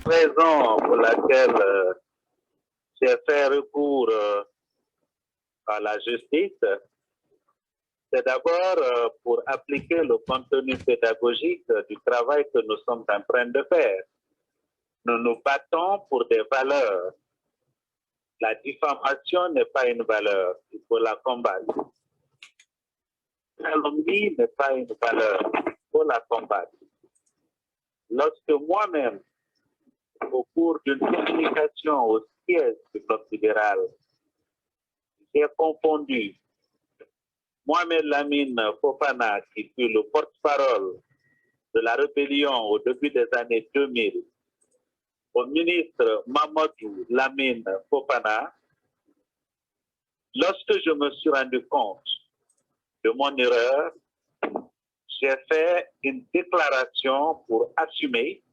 raison pour laquelle j'ai fait recours à la justice, c'est d'abord pour appliquer le contenu pédagogique du travail que nous sommes en train de faire. Nous nous battons pour des valeurs. La diffamation n'est pas une valeur, il faut la combattre. La calomnie n'est pas une valeur, il faut la combattre. Lorsque moi-même, au cours d'une communication au siège du Bloc libéral, j'ai confondu Mohamed Lamine Fofana, qui fut le porte-parole de la rébellion au début des années 2000, au ministre Mamadou Lamine Fofana, lorsque je me suis rendu compte de mon erreur, j'ai fait une déclaration pour assumer,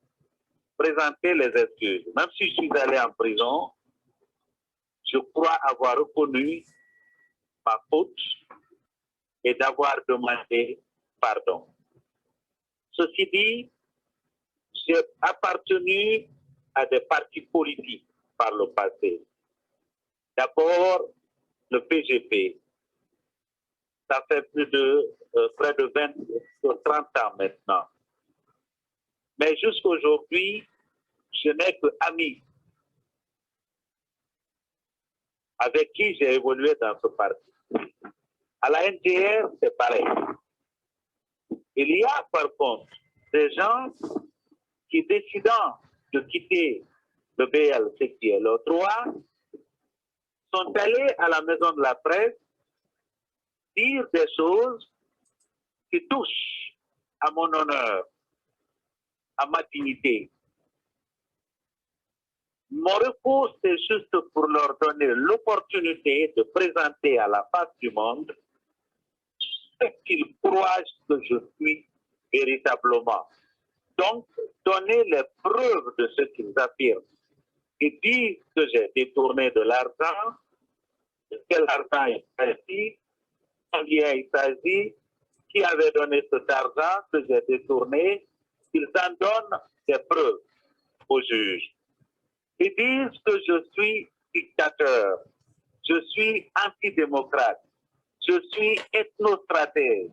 présenter les excuses. Même si je suis allé en prison, je crois avoir reconnu ma faute et d'avoir demandé pardon. Ceci dit, j'ai appartenu à des partis politiques par le passé. D'abord, le PGP. Ça fait près de 20 ou 30 ans maintenant. Mais jusqu'aujourd'hui, je n'ai que amis avec qui j'ai évolué dans ce parti. À la NDR, c'est pareil. Il y a par contre des gens qui, décidant de quitter le BLC, qui est le droit, sont allés à la maison de la presse dire des choses qui touchent à mon honneur, à ma dignité. Mon recours, c'est juste pour leur donner l'opportunité de présenter à la face du monde ce qu'ils croient que je suis véritablement. Donc, donner les preuves de ce qu'ils affirment. Ils disent que j'ai détourné de l'argent, de quel argent il s'agit, combien il s'agit, qui avait donné cet argent que j'ai détourné. Ils en donnent des preuves aux juges. Ils disent que je suis dictateur, je suis antidémocrate, je suis ethnostratège.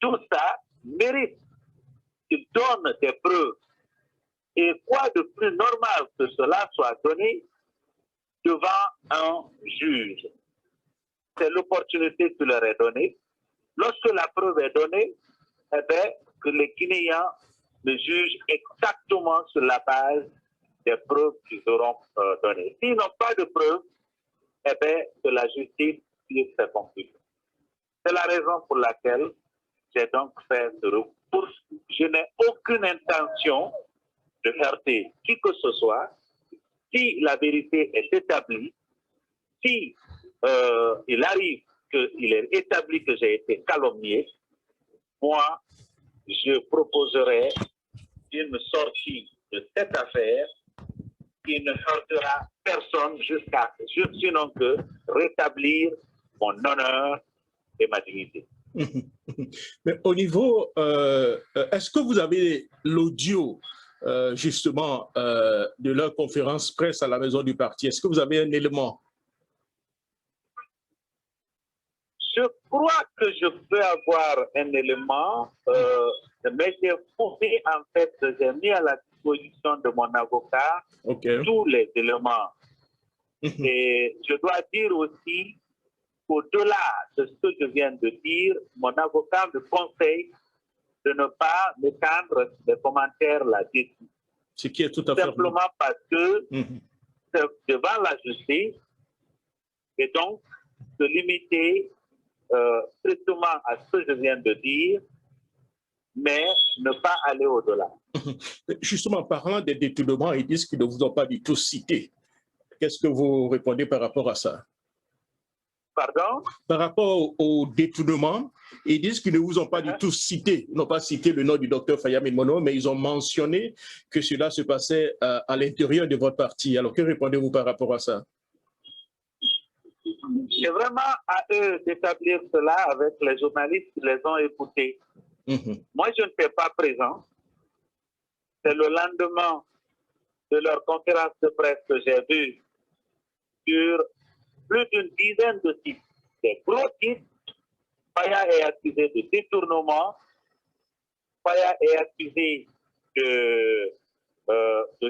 Tout ça mérite qu'ils donnent des preuves. Et quoi de plus normal que cela soit donné devant un juge? C'est l'opportunité qui leur est donnée. Lorsque la preuve est donnée, eh bien, que les Guinéens le jugent exactement sur la base des preuves qu'ils auront données. S'ils n'ont pas de preuves, eh bien, que la justice puisse se conclure. C'est la raison pour laquelle j'ai donc fait ce recours. Je n'ai aucune intention de heurter qui que ce soit. Si la vérité est établie, si il arrive qu'il est établi que j'ai été calomnié, moi, je proposerai une sortie de cette affaire qui ne heurtera personne sinon que rétablir mon honneur et ma dignité. Mais au niveau, est-ce que vous avez l'audio justement de leur conférence presse à la maison du parti? Est-ce que vous avez un élément? Je crois que je peux avoir un élément, mais j'ai fourni, en fait, j'ai mis à la disposition de mon avocat tous les éléments. Et je dois dire aussi qu'au-delà de ce que je viens de dire, mon avocat me conseille de ne pas m'étendre des commentaires là-dessus. Ce qui est tout à fait simplement parce que c'est devant la justice et donc se limiter strictement à ce que je viens de dire, mais ne pas aller au-delà. Justement, parlant des détournements, ils disent qu'ils ne vous ont pas du tout cité. Qu'est-ce que vous répondez par rapport à ça? Pardon? Par rapport au détournement, ils disent qu'ils ne vous ont pas du tout cité. Ils n'ont pas cité le nom du docteur Fayam Mono, mais ils ont mentionné que cela se passait à l'intérieur de votre parti. Alors, que répondez-vous par rapport à ça? C'est vraiment à eux d'établir cela avec les journalistes qui les ont écoutés. Moi, je ne fais pas présent. C'est le lendemain de leur conférence de presse que j'ai vue sur plus d'une dizaine de titres, des gros titres. Faya est accusé de détournement, Faya est accusé de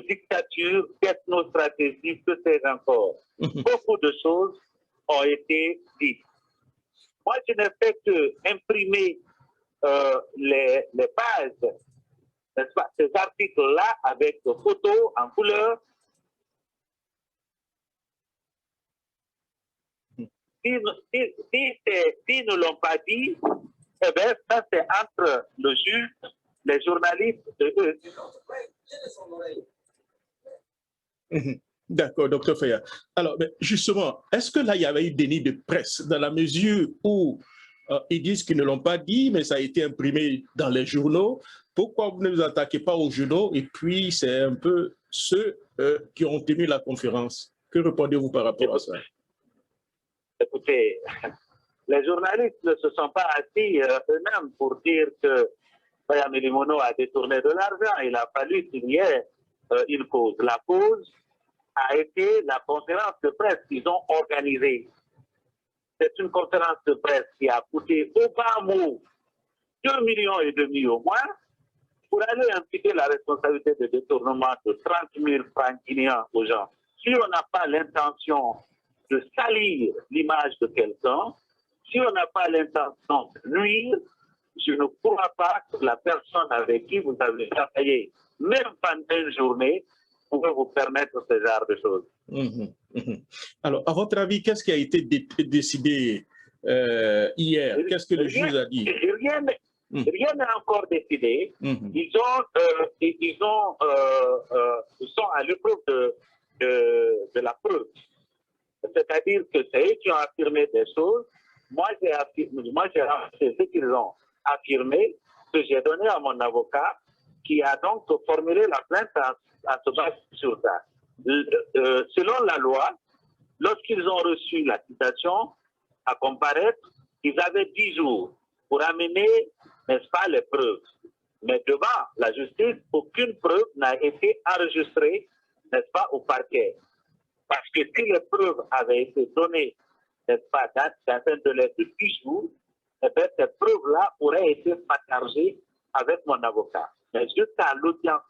dictature, d'ethnostratégie, que sais-je encore. Beaucoup de choses ont été dites. Moi, je n'ai fait qu'imprimer les pages, n'est-ce pas, ces articles-là avec des photos en couleur. Si ne l'ont pas dit, eh bien, ça c'est entre le juge, les journalistes et eux. D'accord, docteur Faya. Alors, justement, est-ce que là, il y avait eu déni de presse dans la mesure où ils disent qu'ils ne l'ont pas dit, mais ça a été imprimé dans les journaux? Pourquoi vous ne vous attaquez pas aux journaux? Et puis, c'est un peu ceux qui ont tenu la conférence. Que répondez-vous par rapport à ça? Écoutez, les journalistes ne se sont pas assis eux-mêmes pour dire que Faya Milimono a détourné de l'argent. Il a fallu qu'il y ait une cause. La cause a été la conférence de presse qu'ils ont organisée. C'est une conférence de presse qui a coûté au bas mot 2,5 millions au moins pour aller impliquer la responsabilité de détournement de 30 000 francs guinéens aux gens. Si on n'a pas l'intention de salir l'image de quelqu'un, si on n'a pas l'intention de nuire, je ne crois pas que la personne avec qui vous avez travaillé, même pendant une journée, pouvait vous permettre ce genre de choses. Alors, à votre avis, qu'est-ce qui a été décidé hier? Qu'est-ce que le juge a dit? Rien n'est encore décidé. Ils sont à l'épreuve de la preuve. C'est-à-dire que c'est eux qui ont affirmé des choses. Moi, j'ai affirmé ce qu'ils ont affirmé, que j'ai donné à mon avocat, qui a donc formulé la plainte à se baser sur ça. Selon la loi, lorsqu'ils ont reçu la citation à comparaître, ils avaient 10 jours pour amener, n'est-ce pas, les preuves. Mais devant la justice, aucune preuve n'a été enregistrée, n'est-ce pas, au parquet. Parce que si les preuves avaient été données, n'est-ce pas, dans un délai de 10 jours, eh bien, ces preuves-là auraient été partagées avec mon avocat. Mais jusqu'à l'audience,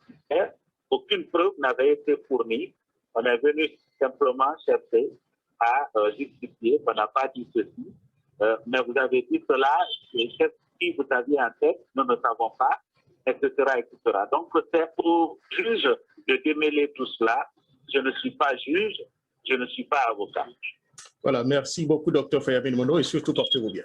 aucune preuve n'avait été fournie. On est venu simplement chercher à justifier qu'on n'a pas dit ceci. Mais vous avez dit cela, et si vous aviez en tête, nous ne savons pas, etc., etc. Donc, c'est au juge de démêler tout cela. Je ne suis pas juge, je ne suis pas avocat. Voilà, merci beaucoup, Dr Faya Milimono, et surtout portez-vous bien.